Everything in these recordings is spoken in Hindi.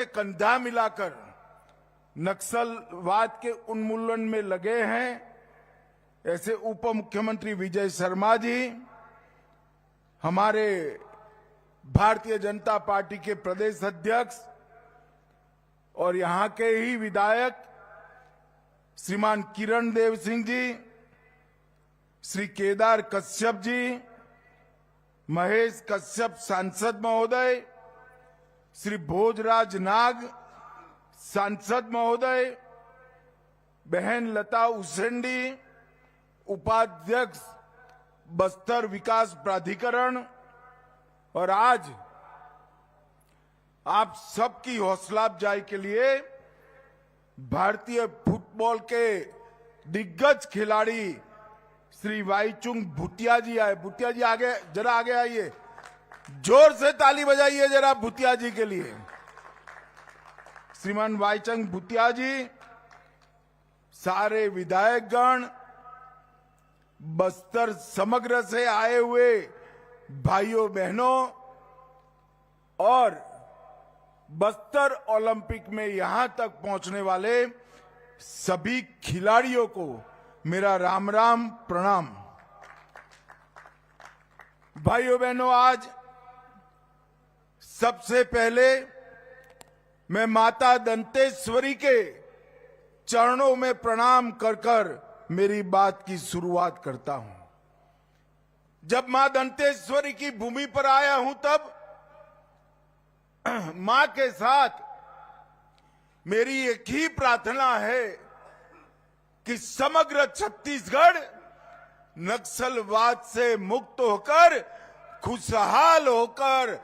कंधा मिलाकर नक्सलवाद के उन्मूलन में लगे हैं, ऐसे उप मुख्यमंत्री विजय शर्मा जी, हमारे भारतीय जनता पार्टी के प्रदेश अध्यक्ष और यहां के ही विधायक श्रीमान किरण देव सिंह जी, श्री केदार कश्यप जी, महेश कश्यप सांसद महोदय, श्री भोजराज नाग सांसद महोदय, बहन लता उसेंडी उपाध्यक्ष बस्तर विकास प्राधिकरण, और आज आप सबकी हौसला अफजाई के लिए भारतीय फुटबॉल के दिग्गज खिलाड़ी श्री वाईचुंग भूटिया जी आए। भूटिया जी आगे जरा आगे आइए, जोर से ताली बजाइए जरा भूटिया जी के लिए। श्रीमान वाईचुंग भूटिया जी, सारे विधायकगण, बस्तर समग्र से आए हुए भाइयों बहनों और बस्तर ओलंपिक में यहां तक पहुंचने वाले सभी खिलाड़ियों को मेरा राम राम प्रणाम। भाइयों बहनों, आज सबसे पहले मैं माता दंतेश्वरी के चरणों में प्रणाम कर कर मेरी बात की शुरुआत करता हूं। जब मां दंतेश्वरी की भूमि पर आया हूं तब मां के साथ मेरी एक ही प्रार्थना है कि समग्र छत्तीसगढ़ नक्सलवाद से मुक्त होकर, खुशहाल होकर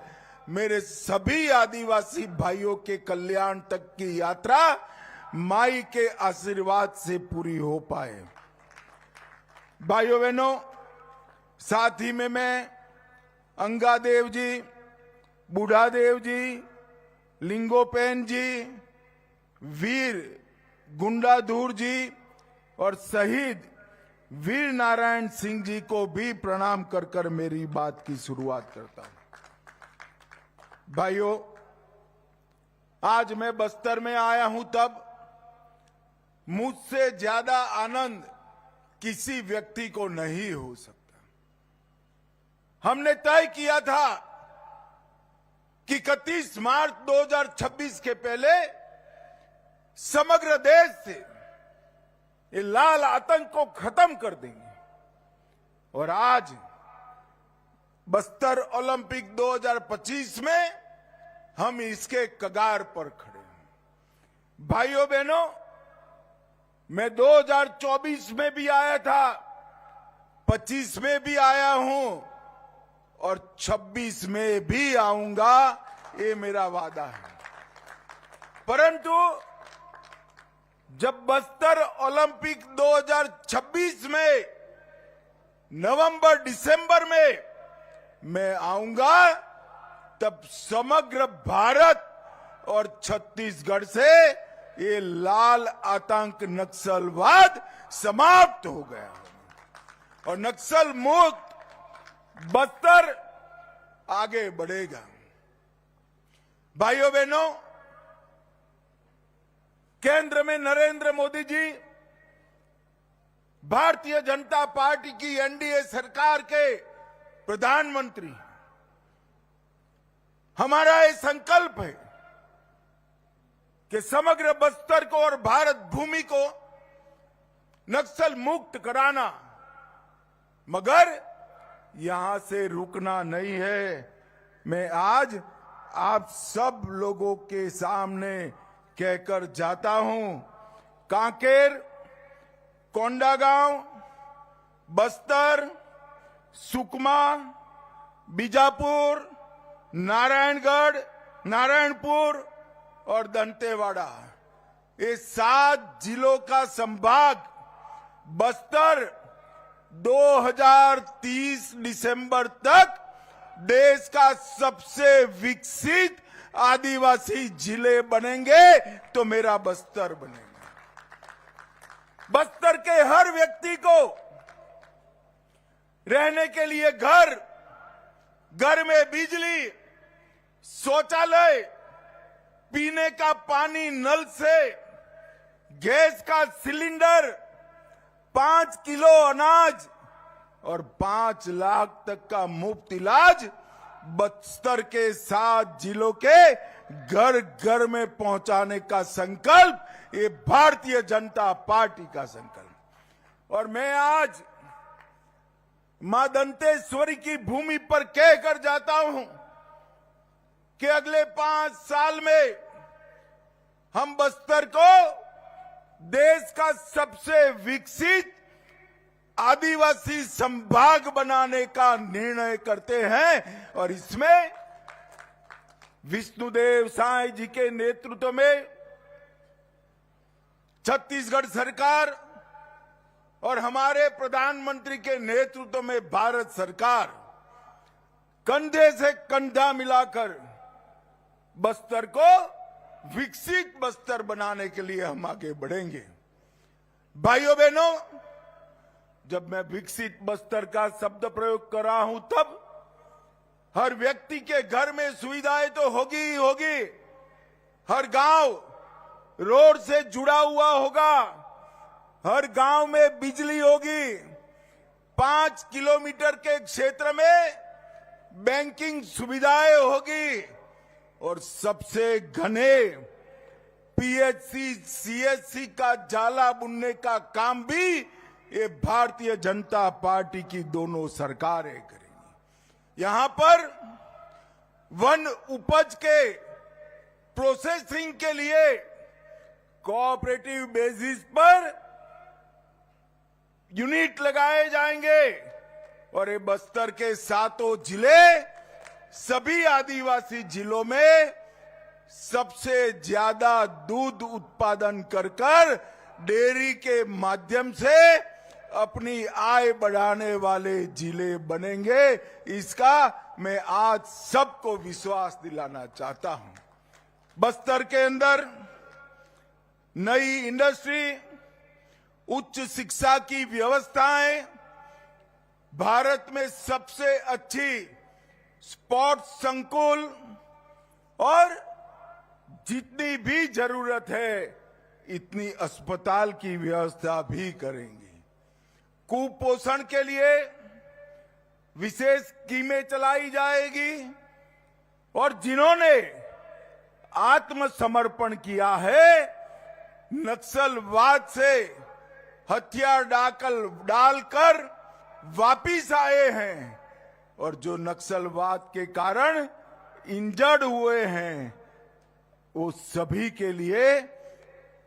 मेरे सभी आदिवासी भाइयों के कल्याण तक की यात्रा माई के आशीर्वाद से पूरी हो पाए। भाइयों बहनों, साथ ही में मैं अंगादेव जी, बूढ़ादेव जी, लिंगोपेन जी, वीर गुंडाधुर जी और शहीद वीर नारायण सिंह जी को भी प्रणाम कर कर मेरी बात की शुरुआत करता हूं। भाइयों, आज मैं बस्तर में आया हूं तब मुझसे ज्यादा आनंद किसी व्यक्ति को नहीं हो सकता। हमने तय किया था कि 31 मार्च 2026 के पहले समग्र देश से ये लाल आतंक को खत्म कर देंगे, और आज बस्तर ओलंपिक 2025 में हम इसके कगार पर खड़े हैं। भाइयों बहनों, मैं 2024 में भी आया था, 25 में भी आया हूं और 26 में भी आऊंगा, ये मेरा वादा है। परंतु जब बस्तर ओलंपिक 2026 में नवंबर दिसंबर में मैं आऊंगा, तब समग्र भारत और छत्तीसगढ़ से ये लाल आतंक नक्सलवाद समाप्त हो गया और नक्सल मुक्त बस्तर आगे बढ़ेगा। भाइयों बहनों, केंद्र में नरेंद्र मोदी जी, भारतीय जनता पार्टी की एनडीए सरकार के प्रधानमंत्री, हमारा ये संकल्प है कि समग्र बस्तर को और भारत भूमि को नक्सल मुक्त कराना, मगर यहां से रुकना नहीं है। मैं आज आप सब लोगों के सामने कहकर जाता हूं, कांकेर, कोंडागांव, बस्तर, सुकमा, बीजापुर, नारायणगढ़, नारायणपुर और दंतेवाड़ा, ये 7 जिलों का संभाग बस्तर 2030 दिसंबर तक देश का सबसे विकसित आदिवासी जिले बनेंगे, तो मेरा बस्तर बनेगा। बस्तर के हर व्यक्ति को रहने के लिए घर, घर में बिजली, शौचालय, पीने का पानी नल से, गैस का सिलेंडर, 5 किलो अनाज और 5 लाख तक का मुफ्त इलाज बस्तर के 7 जिलों के घर घर में पहुंचाने का संकल्प ये भारतीय जनता पार्टी का संकल्प। और मैं आज मां दंतेश्वरी की भूमि पर कहकर जाता हूं कि अगले 5 साल में हम बस्तर को देश का सबसे विकसित आदिवासी संभाग बनाने का निर्णय करते हैं। और इसमें विष्णुदेव साय जी के नेतृत्व में छत्तीसगढ़ सरकार और हमारे प्रधानमंत्री के नेतृत्व में भारत सरकार कंधे से कंधा मिलाकर बस्तर को विकसित बस्तर बनाने के लिए हम आगे बढ़ेंगे। भाइयों बहनों, जब मैं विकसित बस्तर का शब्द प्रयोग कर रहा हूं तब हर व्यक्ति के घर में सुविधाएं तो होगी ही होगी, हर गांव रोड से जुड़ा हुआ होगा, हर गांव में बिजली होगी, 5 किलोमीटर के क्षेत्र में बैंकिंग सुविधाएं होगी और सबसे घने पीएचसी सीएचसी का जाला बुनने का काम भी ये भारतीय जनता पार्टी की दोनों सरकारें करेंगी। यहां पर वन उपज के प्रोसेसिंग के लिए कोऑपरेटिव बेसिस पर यूनिट लगाए जाएंगे और ये बस्तर के 7 जिले सभी आदिवासी जिलों में सबसे ज्यादा दूध उत्पादन कर डेयरी के माध्यम से अपनी आय बढ़ाने वाले जिले बनेंगे। इसका मैं आज सबको विश्वास दिलाना चाहता हूं। बस्तर के अंदर नई इंडस्ट्री, उच्च शिक्षा की व्यवस्थाएं, भारत में सबसे अच्छी स्पोर्ट्स संकुल और जितनी भी जरूरत है इतनी अस्पताल की व्यवस्था भी करेंगे। कुपोषण के लिए विशेष स्कीमें चलाई जाएगी और जिन्होंने आत्मसमर्पण किया है, नक्सलवाद से हथियार डालकर वापिस आए हैं और जो नक्सलवाद के कारण इंजर्ड हुए हैं, वो सभी के लिए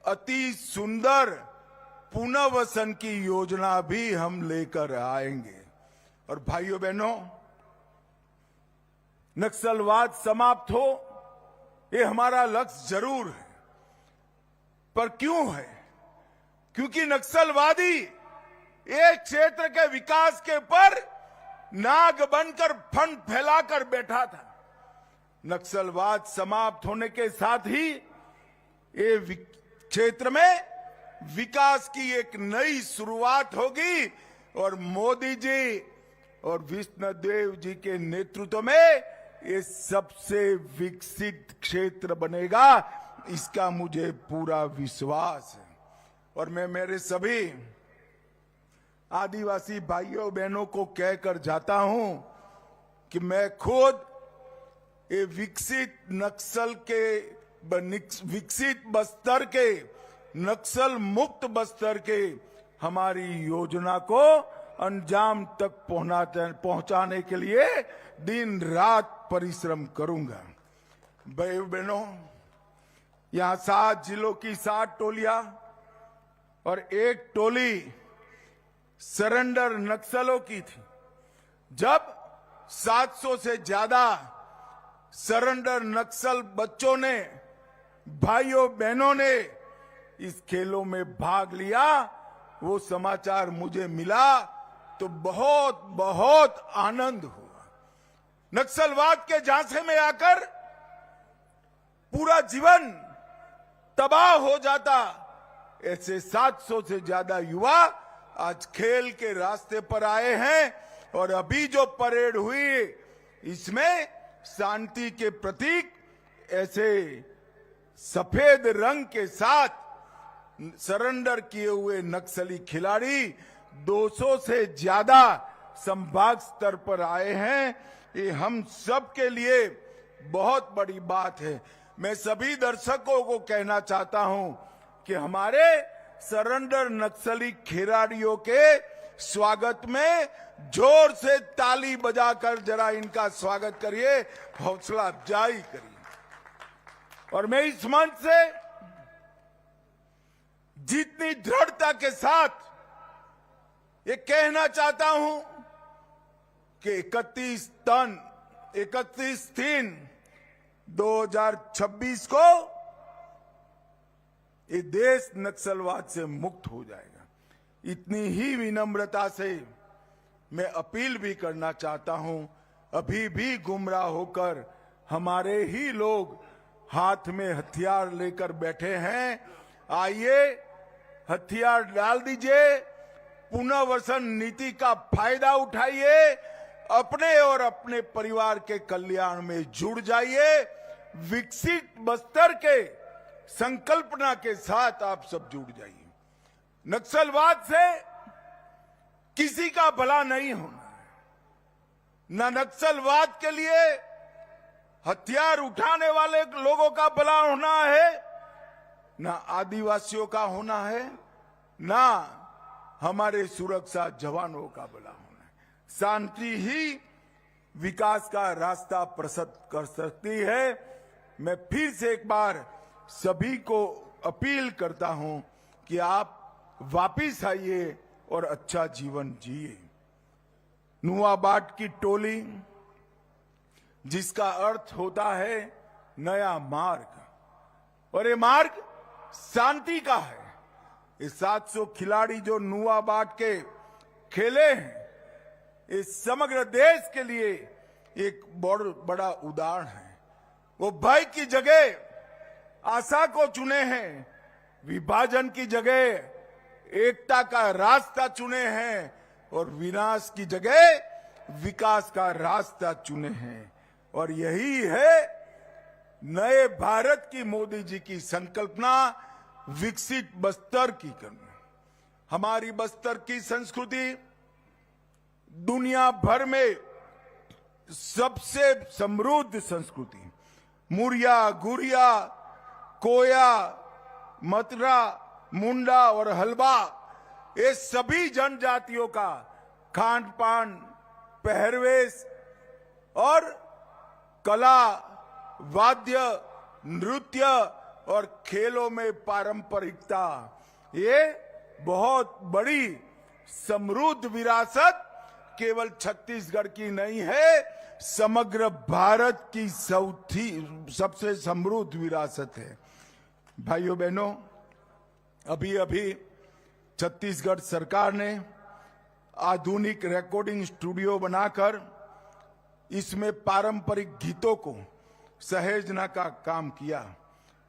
अति सुंदर पुनर्वसन की योजना भी हम लेकर आएंगे। और भाइयों बहनों, नक्सलवाद समाप्त हो ये हमारा लक्ष्य जरूर है, पर क्यों है? क्योंकि नक्सलवादी एक क्षेत्र के विकास के ऊपर नाग बनकर फंड फैलाकर बैठा था। नक्सलवाद समाप्त होने के साथ ही ये क्षेत्र में विकास की एक नई शुरुआत होगी और मोदी जी और विष्णुदेव जी के नेतृत्व में ये सबसे विकसित क्षेत्र बनेगा, इसका मुझे पूरा विश्वास है। और मैं मेरे सभी आदिवासी भाइयों बहनों को कहकर जाता हूं कि मैं खुद ये विकसित बस्तर के, नक्सल मुक्त बस्तर के हमारी योजना को अंजाम तक पहुंचाने के लिए दिन रात परिश्रम करूंगा। भाई बहनों, यहां 7 जिलों की 7 टोलियां और 1 टोली सरेंडर नक्सलों की थी। जब 700 से ज्यादा सरेंडर नक्सल बच्चों ने, भाइयों बहनों ने इस खेलों में भाग लिया, वो समाचार मुझे मिला तो बहुत बहुत आनंद हुआ। नक्सलवाद के झांसे में आकर पूरा जीवन तबाह हो जाता, ऐसे 700 से ज्यादा युवा आज खेल के रास्ते पर आए हैं। और अभी जो परेड हुई इसमें शांति के प्रतीक ऐसे सफेद रंग के साथ सरेंडर किए हुए नक्सली खिलाड़ी 200 से ज्यादा संभाग स्तर पर आए हैं। ये हम सब के लिए बहुत बड़ी बात है। मैं सभी दर्शकों को कहना चाहता हूं कि हमारे सरेंडर नक्सली खिलाड़ियों के स्वागत में जोर से ताली बजाकर जरा इनका स्वागत करिए, हौसला अफजाई करिए। और मैं इस मंच से जितनी दृढ़ता के साथ ये कहना चाहता हूं कि 31/3/2026 को ये देश नक्सलवाद से मुक्त हो जाएगा। इतनी ही विनम्रता से मैं अपील भी करना चाहता हूं, अभी भी गुमराह होकर हमारे ही लोग हाथ में हथियार लेकर बैठे हैं। आइए हथियार डाल दीजिए, पुनर्वसन नीति का फायदा उठाइए, अपने और अपने परिवार के कल्याण में जुड़ जाइए। विकसित बस्तर के संकल्पना के साथ आप सब जुड़ जाइए। नक्सलवाद से किसी का भला नहीं होना है, न नक्सलवाद के लिए हथियार उठाने वाले लोगों का भला होना है, ना आदिवासियों का होना है, ना हमारे सुरक्षा जवानों का भला होना है। शांति ही विकास का रास्ता प्रशस्त कर सकती है। मैं फिर से एक बार सभी को अपील करता हूं कि आप वापिस आइए और अच्छा जीवन जिए। नुआबाट की टोली, जिसका अर्थ होता है नया मार्ग, और ये मार्ग शांति का है। ये 700 खिलाड़ी जो नुआबाट के खेले हैं, इस समग्र देश के लिए एक बहुत बड़ा उदाहरण है। वो भय की जगह आशा को चुने हैं, विभाजन की जगह एकता का रास्ता चुने हैं, और विनाश की जगह विकास का रास्ता चुने हैं। और यही है नए भारत की मोदी जी की संकल्पना, विकसित बस्तर की करना। हमारी बस्तर की संस्कृति दुनिया भर में सबसे समृद्ध संस्कृति, मुरिया, गुरिया, कोया, मतरा, मुंडा और हलवा, ये सभी जनजातियों का खान पान, पहरवेश और कला, वाद्य, नृत्य और खेलों में पारंपरिकता, ये बहुत बड़ी समृद्ध विरासत केवल छत्तीसगढ़ की नहीं है, समग्र भारत की सबसे समृद्ध विरासत है। भाइयों बहनों, अभी अभी छत्तीसगढ़ सरकार ने आधुनिक रिकॉर्डिंग स्टूडियो बनाकर इसमें पारंपरिक गीतों को सहेजना का काम किया।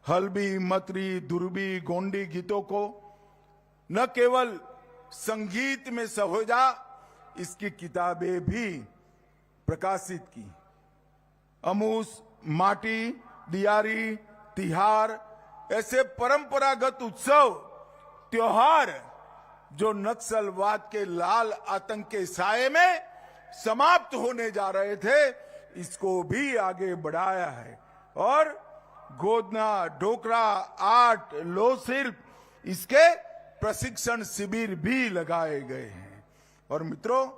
हल्बी, मतरी, दुर्बी, गोंडी गीतों को न केवल संगीत में सहेजा, इसकी किताबें भी प्रकाशित की। अमूस, माटी, दियारी, तिहार, ऐसे परंपरागत उत्सव त्योहार जो नक्सलवाद के लाल आतंक के साये में समाप्त होने जा रहे थे, इसको भी आगे बढ़ाया है। और गोदना, ढोकरा, आर्ट, लोह शिल्प, इसके प्रशिक्षण शिविर भी लगाए गए हैं। और मित्रों,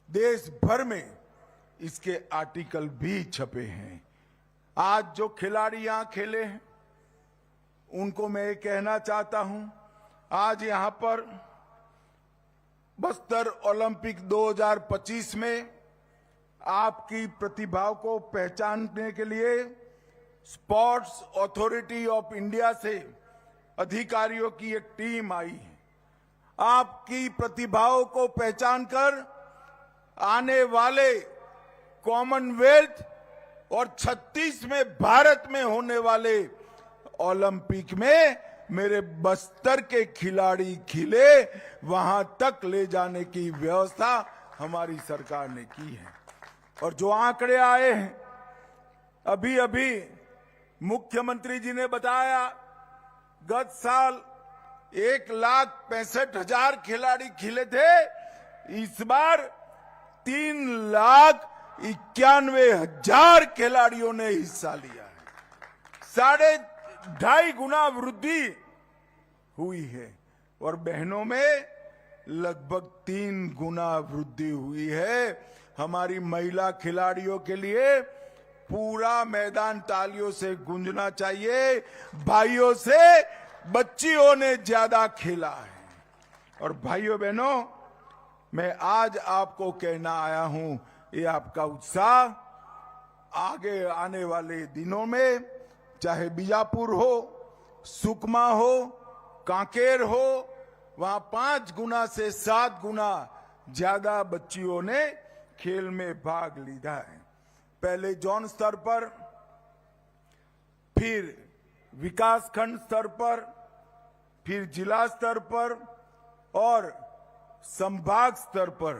देश भर में इसके आर्टिकल भी छपे हैं। आज जो खिलाड़ी यहां खेले हैं, उनको मैं ये कहना चाहता हूं, आज यहां पर बस्तर ओलंपिक 2025 में आपकी प्रतिभा को पहचानने के लिए स्पोर्ट्स अथॉरिटी ऑफ इंडिया से अधिकारियों की एक टीम आई है। आपकी प्रतिभाओं को पहचानकर आने वाले कॉमनवेल्थ और 36 में भारत में होने वाले ओलंपिक में मेरे बस्तर के खिलाड़ी खिले, वहां तक ले जाने की व्यवस्था हमारी सरकार ने की है। और जो आंकड़े आए हैं, अभी अभी मुख्यमंत्री जी ने बताया गत साल 1,65,000 खिलाड़ी खेले थे, इस बार 3,91,000 खिलाड़ियों ने हिस्सा लिया है। 2.5 गुना वृद्धि हुई है और बहनों में लगभग 3 गुना वृद्धि हुई है। हमारी महिला खिलाड़ियों के लिए पूरा मैदान तालियों से गूंजना चाहिए। भाइयों से बच्चियों ने ज्यादा खेला है। और भाइयों बहनों, मैं आज आपको कहना आया हूं, ये आपका उत्साह आगे आने वाले दिनों में, चाहे बीजापुर हो, सुकमा हो, कांकेर हो, वहां 5 गुना से 7 गुना ज्यादा बच्चियों ने खेल में भाग लिया है। पहले जोन स्तर पर, फिर विकास खंड स्तर पर, फिर जिला स्तर पर और संभाग स्तर पर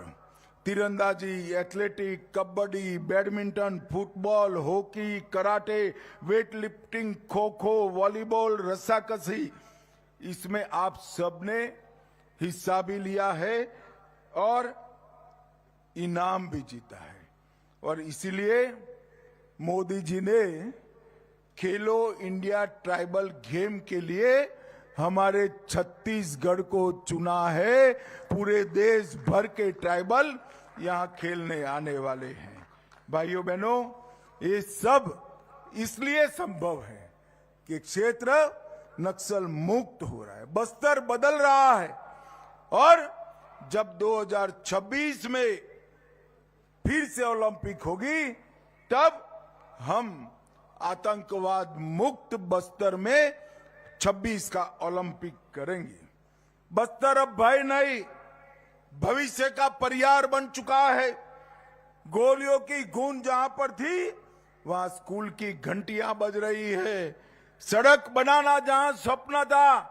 तीरंदाजी, athletic, kabaddi, badminton, football, hockey, karate, weight lifting, kho kho, volleyball, रस्साकशी, इसमें आप सबने हिस्सा भी लिया है और इनाम भी जीता है। और इसीलिए मोदी जी ने खेलो इंडिया ट्राइबल गेम के लिए हमारे छत्तीसगढ़ को चुना है। पूरे देश भर के ट्राइबल यहां खेलने आने वाले हैं। भाइयों बहनों, ये सब इसलिए संभव है कि क्षेत्र नक्सल मुक्त हो रहा है, बस्तर बदल रहा है। और जब 2026 में फिर से ओलंपिक होगी, तब हम आतंकवाद मुक्त बस्तर में 26 का ओलंपिक करेंगे। बस्तर अब भय नहीं, भविष्य का परियार बन चुका है। गोलियों की गूंज जहां पर थी, वहां स्कूल की घंटियां बज रही है। सड़क बनाना जहां सपना था,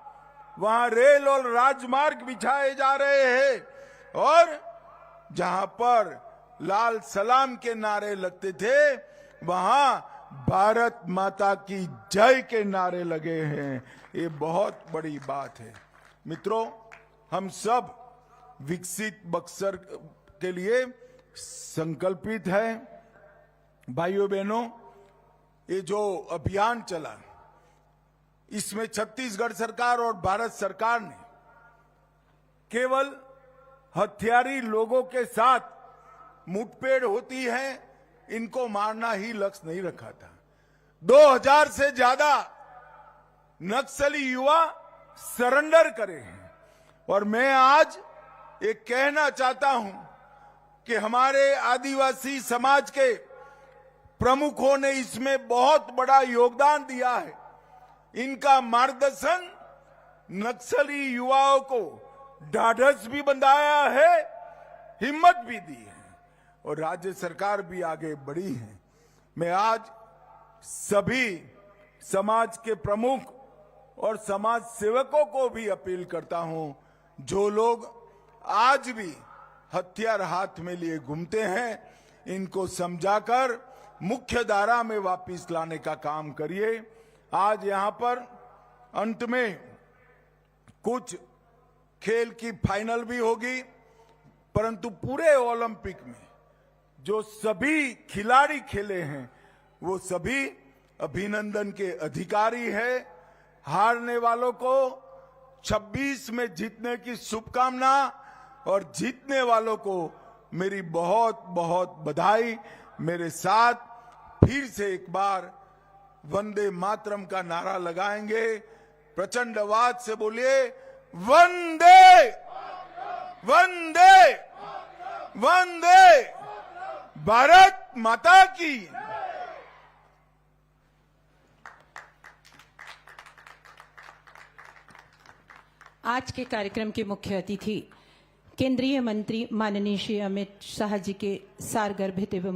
वहां रेल और राजमार्ग बिछाए जा रहे हैं। और जहां पर लाल सलाम के नारे लगते थे, वहां भारत माता की जय के नारे लगे हैं। ये बहुत बड़ी बात है। मित्रों, हम सब विकसित बक्सर के लिए संकल्पित हैं। भाइयों बहनों, ये जो अभियान चला, इसमें छत्तीसगढ़ सरकार और भारत सरकार ने केवल हथियारी लोगों के साथ मुठभेड़ होती है, इनको मारना ही लक्ष्य नहीं रखा था। 2000 से ज्यादा नक्सली युवा सरेंडर करे हैं। और मैं आज ये कहना चाहता हूं कि हमारे आदिवासी समाज के प्रमुखों ने इसमें बहुत बड़ा योगदान दिया है। इनका मार्गदर्शन नक्सली युवाओं को ढाढ़स भी बंधाया है, हिम्मत भी दी है और राज्य सरकार भी आगे बढ़ी है। मैं आज सभी समाज के प्रमुख और समाज सेवकों को भी अपील करता हूं, जो लोग आज भी हथियार हाथ में लिए घूमते हैं, इनको समझाकर मुख्य धारा में वापस लाने का काम करिए। आज यहां पर अंत में कुछ खेल की फाइनल भी होगी, परंतु पूरे ओलंपिक में जो सभी खिलाड़ी खेले हैं, वो सभी अभिनंदन के अधिकारी हैं। हारने वालों को 26 में जीतने की शुभकामना और जीतने वालों को मेरी बहुत बहुत बधाई। मेरे साथ फिर से एक बार वंदे मातरम का नारा लगाएंगे। प्रचंड आवाज से बोलिए, वंदे वंदे वंदे भारत माता की। आज के कार्यक्रम के मुख्य अतिथि केंद्रीय मंत्री माननीय श्री अमित शाह जी के सार गर्भित एवं